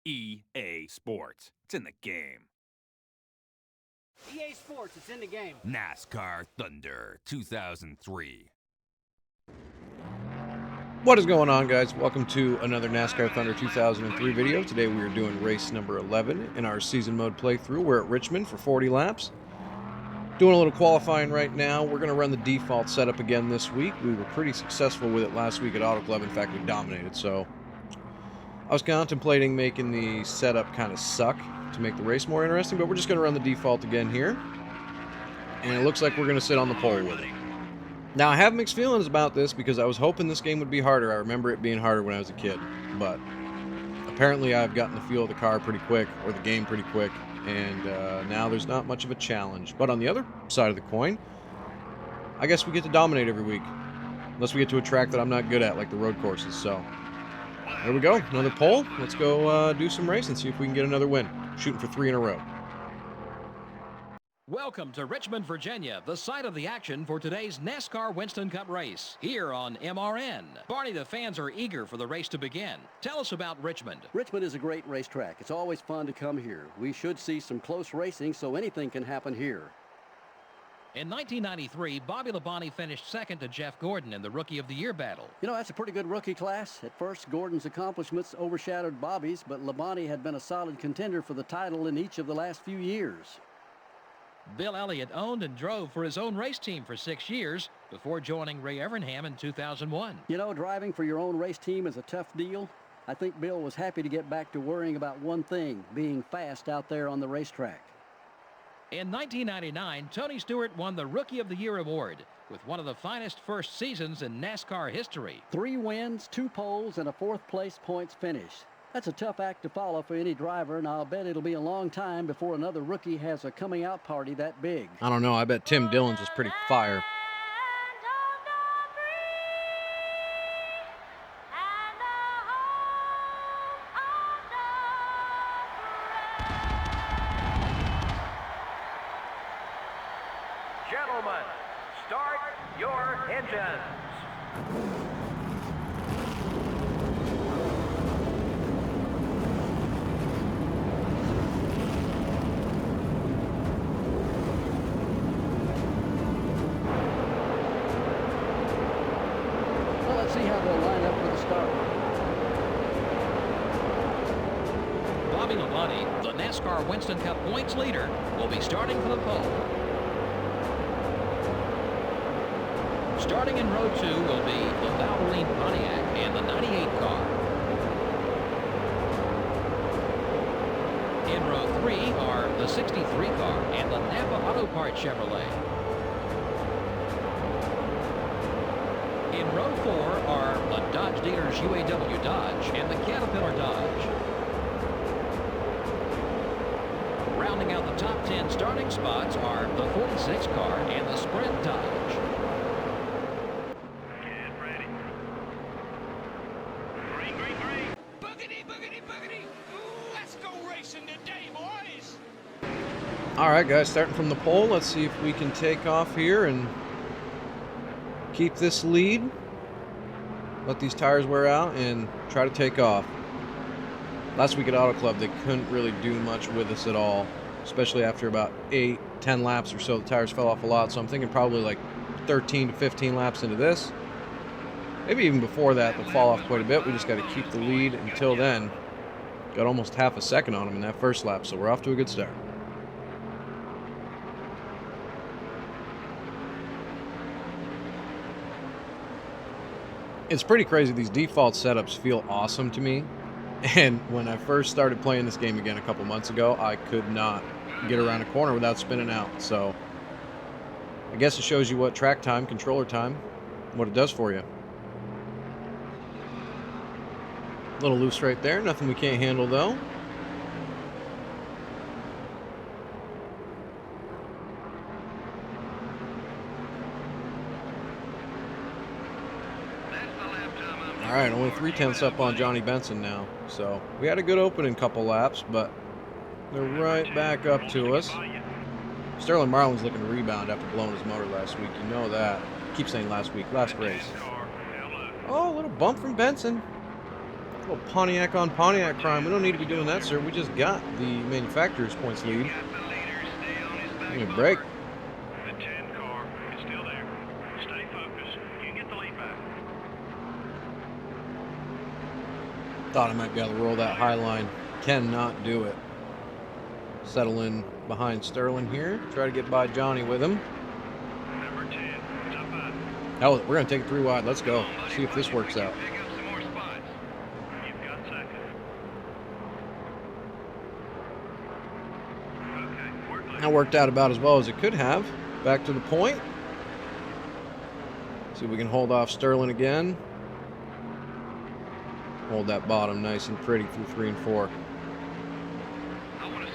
EA Sports. It's in the game. EA Sports, it's in the game. NASCAR Thunder 2003. What is going on, guys? Welcome to another NASCAR Thunder 2003 video. Today we are doing race number 11 in our season mode playthrough. We're at Richmond for 40 laps. Doing a little qualifying right now. We're going to run the default setup again this week. We were pretty successful with it last week at Auto Club. In fact, we dominated. So I was contemplating making the setup kind of suck to make the race more interesting, but we're just going to run the default again here. And it looks like we're going to sit on the pole with it. Now, I have mixed feelings about this because I was hoping this game would be harder. I remember it being harder when I was a kid, but apparently I've gotten the feel of the car pretty quick, or the game pretty quick, and now there's not much of a challenge. But on the other side of the coin, I guess we get to dominate every week, unless we get to a track that I'm not good at, like the road courses. So there we go, another pole. Let's go do some racing, see if we can get another win. Shooting for 3 in a row. Welcome to Richmond, Virginia, the site of the action for today's NASCAR Winston Cup race, here on MRN. Barney, the fans are eager for the race to begin. Tell us about Richmond. Richmond is a great racetrack. It's always fun to come here. We should see some close racing, so anything can happen here. In 1993, Bobby Labonte finished second to Jeff Gordon in the Rookie of the Year battle. You know, that's a pretty good rookie class. At first, Gordon's accomplishments overshadowed Bobby's, but Labonte had been a solid contender for the title in each of the last few years. Bill Elliott owned and drove for his own race team for 6 years before joining Ray Evernham in 2001. You know, driving for your own race team is a tough deal. I think Bill was happy to get back to worrying about one thing, being fast out there on the racetrack. In 1999, Tony Stewart won the Rookie of the Year award with one of the finest first seasons in NASCAR history. 3 wins, 2 poles, and a 4th place points finish. That's a tough act to follow for any driver, and I'll bet it'll be a long time before another rookie has a coming out party that big. I don't know, I bet Tim Dillon's was pretty fire. Gentlemen, start your engines. Well, let's see how they'll line up for the start. Bobby Labonte, the NASCAR Winston Cup points leader, will be starting for the pole. Starting in row 2 will be the Valvoline Pontiac and the 98 car. In row 3 are the 63 car and the Napa Auto Parts Chevrolet. In row 4 are the Dodge dealers UAW Dodge and the Caterpillar Dodge. Rounding out the top 10 starting spots are the 46 car and the Sprint Dodge. Get ready. Green, green, green. Boogity, boogity, boogity. Ooh, let's go racing today, boys. Alright guys, starting from the pole, let's see if we can take off here and keep this lead. Let these tires wear out and try to take off. Last week at Auto Club, they couldn't really do much with us at all, especially after about 8-10 laps or so. The tires fell off a lot, so I'm thinking probably like 13 to 15 laps into this. Maybe even before that, they'll fall off quite a bit. We just got to keep the lead until then. Got almost half a second on them in that first lap, so we're off to a good start. It's pretty crazy. These default setups feel awesome to me. And when I first started playing this game again a couple months ago, I could not get around a corner without spinning out. So I guess it shows you what track time, controller time, what it does for you. A little loose right there. Nothing we can't handle, though. All right, only 3/10 up on Johnny Benson now. So we had a good opening couple laps, but they're right back up to us. Sterling Marlin's looking to rebound after blowing his motor last week. You know that. I keep saying last week, last race. Oh, a little bump from Benson. Little Pontiac on Pontiac crime. We don't need to be doing that, sir. We just got the manufacturer's points lead. Give me a break. The 10 car is still there. Stay focused. You can get the lead back. Thought I might be able to roll that high line. Cannot do it. Settle in behind Sterling here. Try to get by Johnny with him. Number 10, top 5. Hell, we're going to take it 3 wide. Let's go. See if this works out. Pick up some more spots. You've got second. Okay, we're clear. That worked out about as well as it could have. Back to the point. See if we can hold off Sterling again. Hold that bottom nice and pretty through 3 and 4.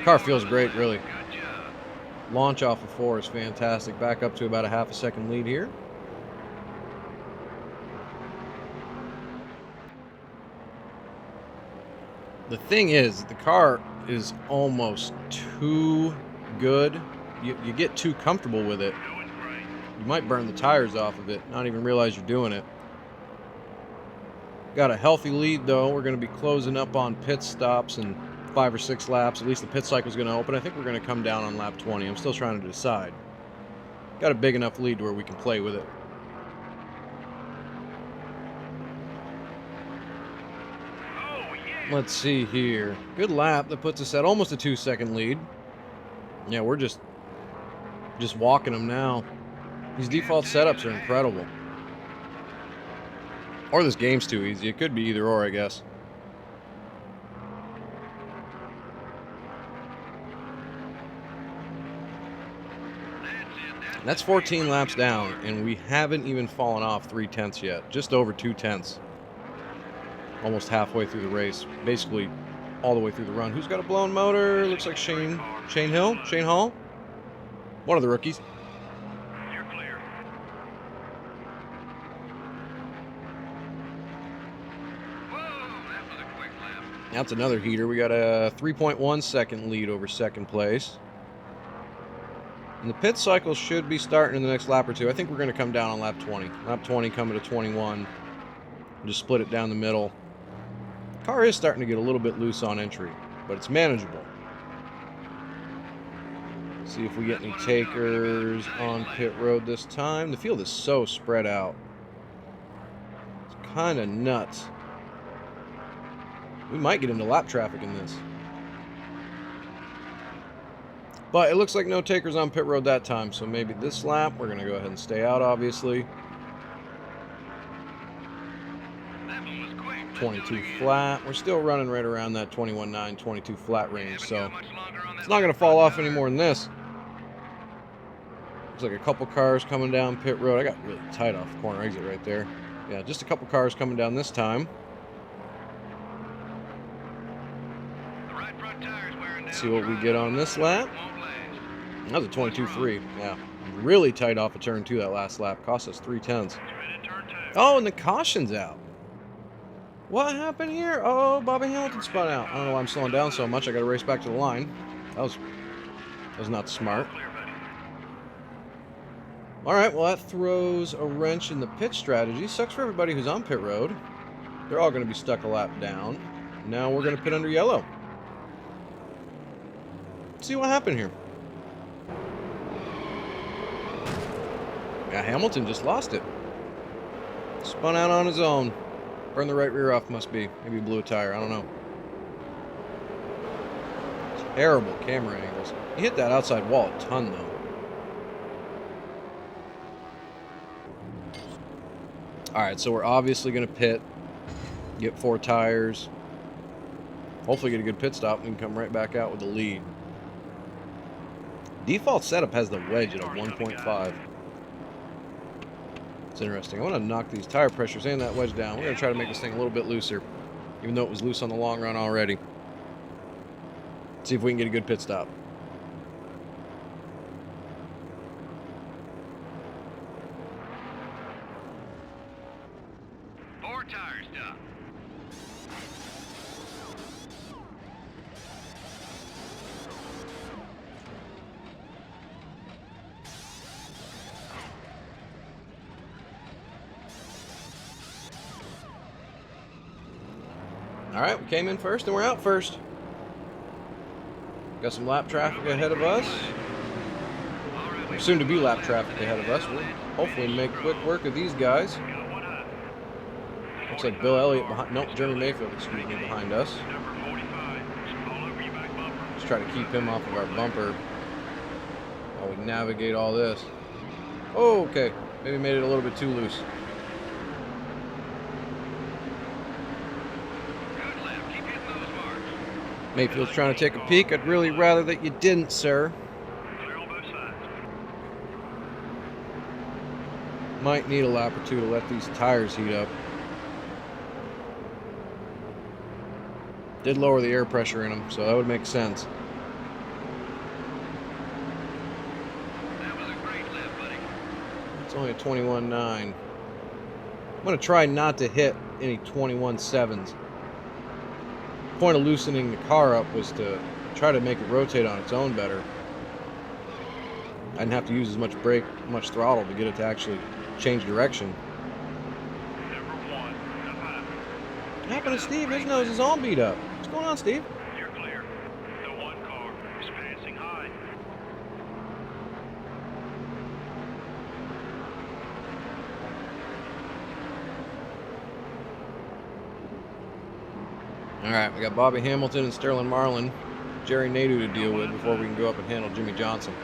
Car feels great, really. Good job. Launch off of 4 is fantastic. Back up to about a half a second lead here. The thing is, the car is almost too good. You get too comfortable with it. Doing great. You might burn the tires off of it, not even realize you're doing it. Got a healthy lead, though. We're going to be closing up on pit stops in 5 or 6 laps. At least the pit cycle is going to open. I think we're going to come down on lap 20. I'm still trying to decide. Got a big enough lead where we can play with it. Oh, yeah. Let's see here. Good lap. That puts us at almost a 2-second lead. Yeah, we're just walking them now. These default setups are incredible. Or this game's too easy. It could be either or, I guess. That's 14 laps down, and we haven't even fallen off 3/10 yet. Just over 2/10. Almost halfway through the race. Basically, all the way through the run. Who's got a blown motor? Looks like Shane Hall? One of the rookies. You're clear. Whoa, that was a quick lap. That's another heater. We got a 3.1 second lead over second place. And the pit cycle should be starting in the next lap or two. I think we're going to come down on lap 20. Lap 20 coming to 21. Just split it down the middle. Car is starting to get a little bit loose on entry, but it's manageable. See if we get any takers on pit road this time. The field is so spread out. It's kind of nuts. We might get into lap traffic in this. But it looks like no takers on pit road that time, so maybe this lap we're going to go ahead and stay out, obviously. That one was quick. 22 flat. We're still running right around that 21.9, 22 flat range, so Haven't got much longer on that it's not going to fall off any more than this. Looks like a couple cars coming down pit road. I got really tight off the corner exit right there. Yeah, just a couple cars coming down this time. The right front tire's wearing down. See what we get on this lap. Won't last. That was a 22.3. Yeah, really tight off a turn 2 that last lap. Cost us 3/10. Spin in turn 2. Oh, and the caution's out. What happened here? Oh, Bobby Hamilton spun out. I don't know why I'm slowing down so much. I got to race back to the line. That was not smart. Clear, buddy. All right, well, that throws a wrench in the pit strategy. Sucks for everybody who's on pit road. They're all going to be stuck a lap down. Now we're going to pit under yellow. Let's see what happened here. Yeah, Hamilton just lost it. Spun out on his own. Burned the right rear off, must be. Maybe he blew a tire, I don't know. Terrible camera angles. He hit that outside wall a ton, though. Alright, so we're obviously going to pit. Get 4 tires. Hopefully get a good pit stop and we can come right back out with the lead. Default setup has the wedge at a 1.5. It's interesting. I want to knock these tire pressures and that wedge down. We're going to try to make this thing a little bit looser, even though it was loose on the long run already. See if we can get a good pit stop. Four tires down. All right, we came in first and we're out first. Got some lap traffic ahead of us. Soon to be lap traffic ahead of us. We'll hopefully make quick work of these guys. Looks like Bill Elliott behind, nope, Jeremy Mayfield, excuse me, behind us. Let's try to keep him off of our bumper while we navigate all this. Oh, okay, maybe made it a little bit too loose. Mayfield's trying to take a peek. I'd really rather that you didn't, sir. Might need a lap or two to let these tires heat up. Did lower the air pressure in them, so that would make sense. That was a great lap, buddy. It's only a 21.9. I'm going to try not to hit any 21.7s. The point of loosening the car up was to try to make it rotate on its own better. I didn't have to use as much brake, much throttle to get it to actually change direction. What happened to Steve? His nose is all beat up. What's going on, Steve? You're clear. The one car is passing high. All right, we got Bobby Hamilton and Sterling Marlin, Jerry Nadeau to deal with before we can go up and handle Jimmy Johnson.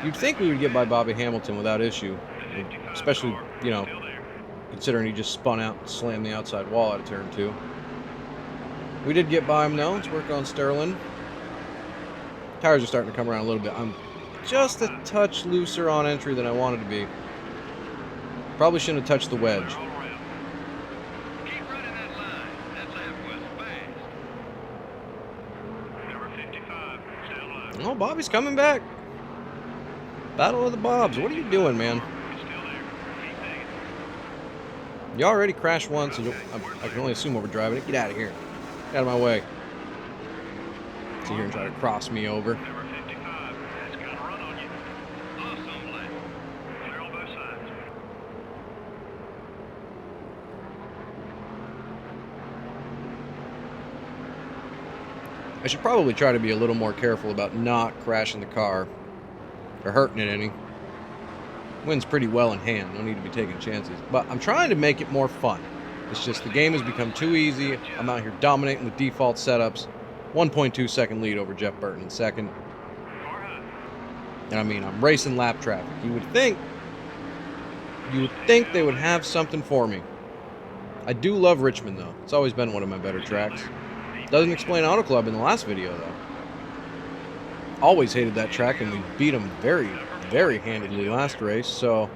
You'd think we would get by Bobby Hamilton without issue, especially, you know, considering he just spun out and slammed the outside wall out of turn 2. We did get by him, though. Let's work on Sterling. Tires are starting to come around a little bit. I'm just a touch looser on entry than I wanted to be. Probably shouldn't have touched the wedge. Keep running that line. That lap was fast. Number 55, down line. Oh, Bobby's coming back. Battle of the Bobs. What are you doing, man? It's still there. Keep hanging. You already crashed once, and I can only assume we're driving it. Get out of here. Get out of my way. Sit here and try to cross me over. Number 55, that's got a run on you. Awesome lap. Clear on both sides. I should probably try to be a little more careful about not crashing the car or hurting it any. Wins pretty well in hand. No need to be taking chances. But I'm trying to make it more fun. It's just the game has become too easy. I'm out here dominating with default setups. 1.2 second lead over Jeff Burton in second. And I mean, I'm racing lap traffic. You would think they would have something for me. I do love Richmond, though. It's always been one of my better tracks. Doesn't explain Auto Club in the last video, though. Always hated that track, and we beat them very, very handedly last race. So,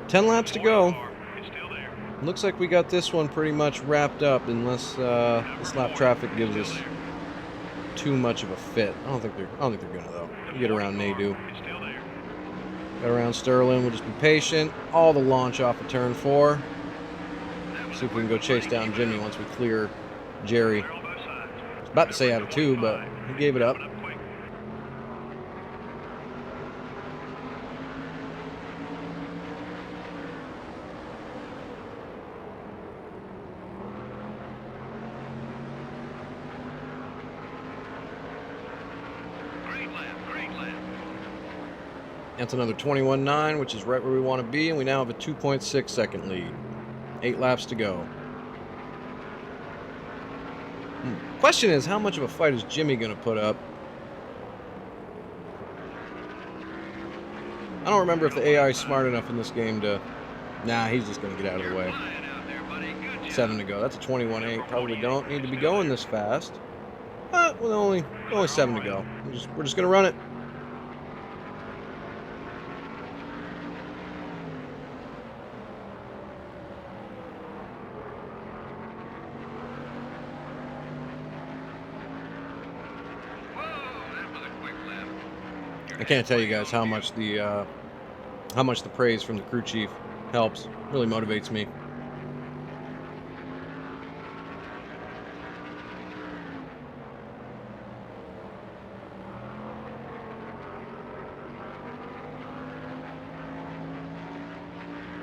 10 laps to go. It's still there. Looks like we got this one pretty much wrapped up, unless this lap traffic gives us too much of a fit. I don't think they're gonna, though. We'll get around Nadeau. It's still there. Got around Sterling. We'll just be patient. All the launch off of turn 4. See if we can go chase down Jimmy once we clear Jerry. Clear on both sides. I was about to say out of 2, but he gave it up. Coming up quick. Great lap. Great lap. That's another 21.9, which is right where we want to be, and we now have a 2.6 second lead. 8 laps to go. Question is, how much of a fight is Jimmy going to put up? I don't remember if the AI is smart enough in this game to... Nah, he's just going to get out of the way. Flying out there, buddy. Good job. 7 to go. That's a 21.8. Probably don't need to be going this fast. But with only 7 to go. We're just going to run it. Whoa, that was a quick lap. I can't tell you guys how much the praise from the crew chief helps. Really motivates me.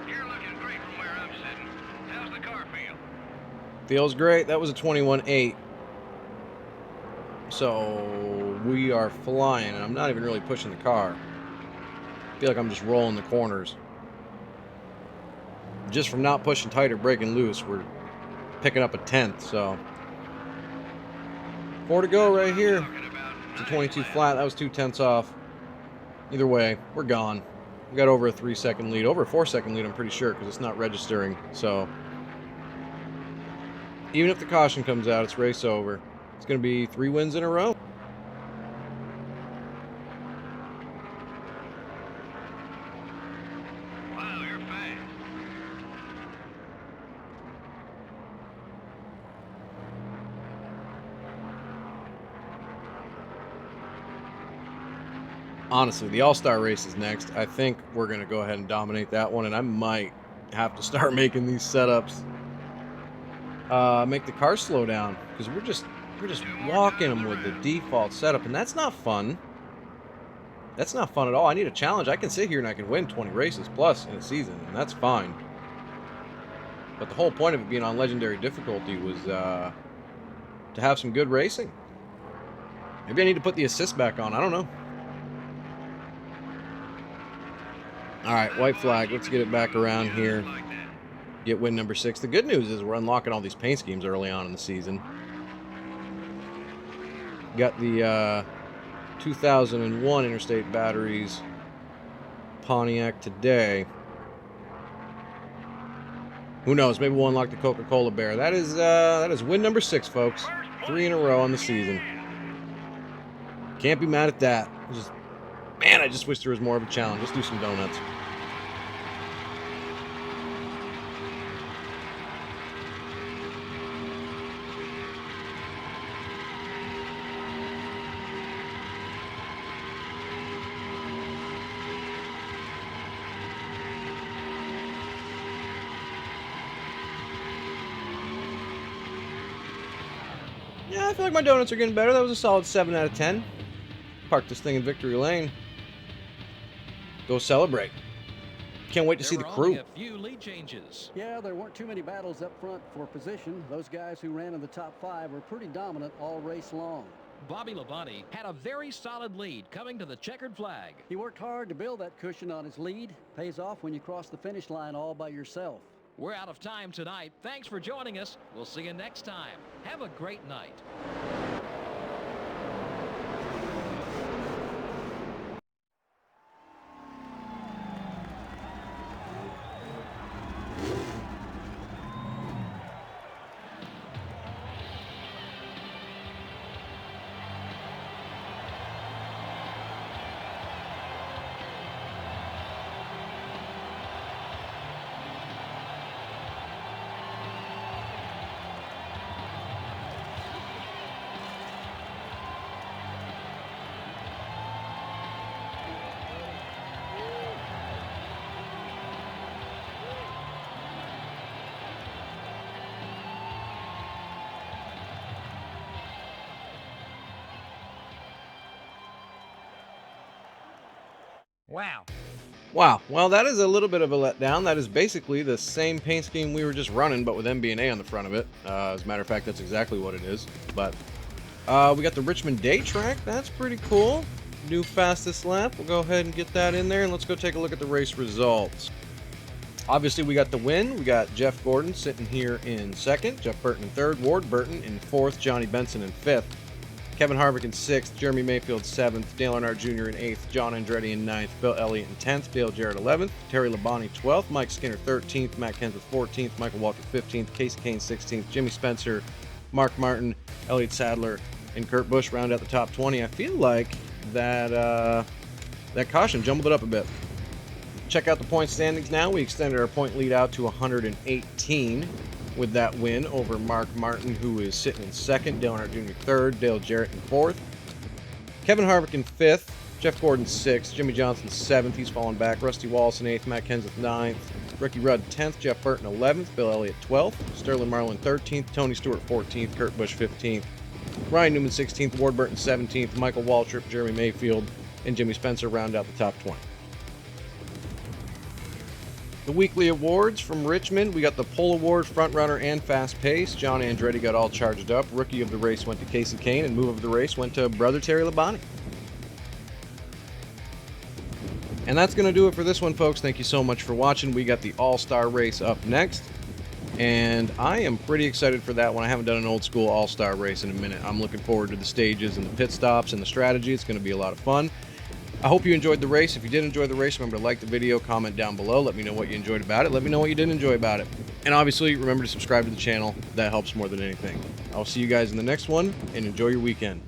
You're looking great from where I'm sitting. How's the car feel? Feels great. That was a 21.8. So we are flying, and I'm not even really pushing the car. I feel like I'm just rolling the corners. Just from not pushing tight or breaking loose, we're picking up a 10th, so 4 to go right here. It's a 22 flat. That was 2/10 off. Either way, we're gone. We got over a 3-second lead, over a 4-second lead, I'm pretty sure, because it's not registering. So even if the caution comes out, it's race over. It's going to be 3 wins in a row. Wow, you're fast. Honestly, the All-Star race is next. I think we're going to go ahead and dominate that one, and I might have to start making these setups. Make the car slow down, because we're just walking them with the default setup, and that's not fun. That's not fun at all. I need a challenge. I can sit here and I can win 20 races plus in a season, and that's fine. But the whole point of it being on legendary difficulty was to have some good racing. Maybe I need to put the assist back on. I don't know. All right, white flag. Let's get it back around here. Get win number 6. The good news is we're unlocking all these paint schemes early on in the season. Got the 2001 Interstate Batteries Pontiac today. Who knows? Maybe we'll unlock the Coca-Cola Bear. That is win number 6, folks. 3 in a row on the season. Can't be mad at that. Man, I just wish there was more of a challenge. Let's do some donuts. Yeah, I feel like my donuts are getting better. That was a solid 7 out of 10. Park this thing in Victory Lane. Go celebrate. Can't wait to see the crew. A few lead changes. Yeah, there weren't too many battles up front for position. Those guys who ran in the top 5 were pretty dominant all race long. Bobby Labonte had a very solid lead coming to the checkered flag. He worked hard to build that cushion on his lead. Pays off when you cross the finish line all by yourself. We're out of time tonight. Thanks for joining us. We'll see you next time. Have a great night. Wow. Wow. Well, that is a little bit of a letdown. That is basically the same paint scheme we were just running, but with MB&A on the front of it. As a matter of fact, that's exactly what it is. But we got the Richmond Day track. That's pretty cool. New fastest lap. We'll go ahead and get that in there, and let's go take a look at the race results. Obviously, we got the win. We got Jeff Gordon sitting here in 2nd, Jeff Burton in 3rd, Ward Burton in 4th, Johnny Benson in 5th, Kevin Harvick in 6th, Jeremy Mayfield 7th, Dale Earnhardt Jr. in 8th, John Andretti in 9th, Bill Elliott in 10th, Dale Jarrett 11th, Terry Labonte 12th, Mike Skinner 13th, Matt Kenseth 14th, Michael Walker 15th, Casey Kane 16th, Jimmy Spencer, Mark Martin, Elliott Sadler, and Kurt Busch round out the top 20. I feel like that caution jumbled it up a bit. Check out the point standings now. We extended our point lead out to 118 with that win over Mark Martin, who is sitting in 2nd, Dale Earnhardt Jr. 3rd, Dale Jarrett in 4th, Kevin Harvick in 5th, Jeff Gordon 6th, Jimmy Johnson 7th, he's fallen back, Rusty Wallace in 8th, Matt Kenseth 9th, Ricky Rudd 10th, Jeff Burton 11th, Bill Elliott 12th, Sterling Marlin 13th, Tony Stewart 14th, Kurt Busch 15th, Ryan Newman 16th, Ward Burton 17th, Michael Waltrip, Jeremy Mayfield, and Jimmy Spencer round out the top 20. The weekly awards from Richmond, we got the Pole Award, Front Runner, and Fast Pace. John Andretti got all charged up. Rookie of the race went to Casey Kane, and Move of the race went to Brother Terry Labonte. And that's going to do it for this one, folks. Thank you so much for watching. We got the All-Star race up next, and I am pretty excited for that one. I haven't done an old school All-Star race in a minute. I'm looking forward to the stages and the pit stops and the strategy. It's going to be a lot of fun. I hope you enjoyed the race. If you did enjoy the race, remember to like the video, comment down below. Let me know what you enjoyed about it. Let me know what you didn't enjoy about it. And obviously, remember to subscribe to the channel. That helps more than anything. I'll see you guys in the next one, and enjoy your weekend.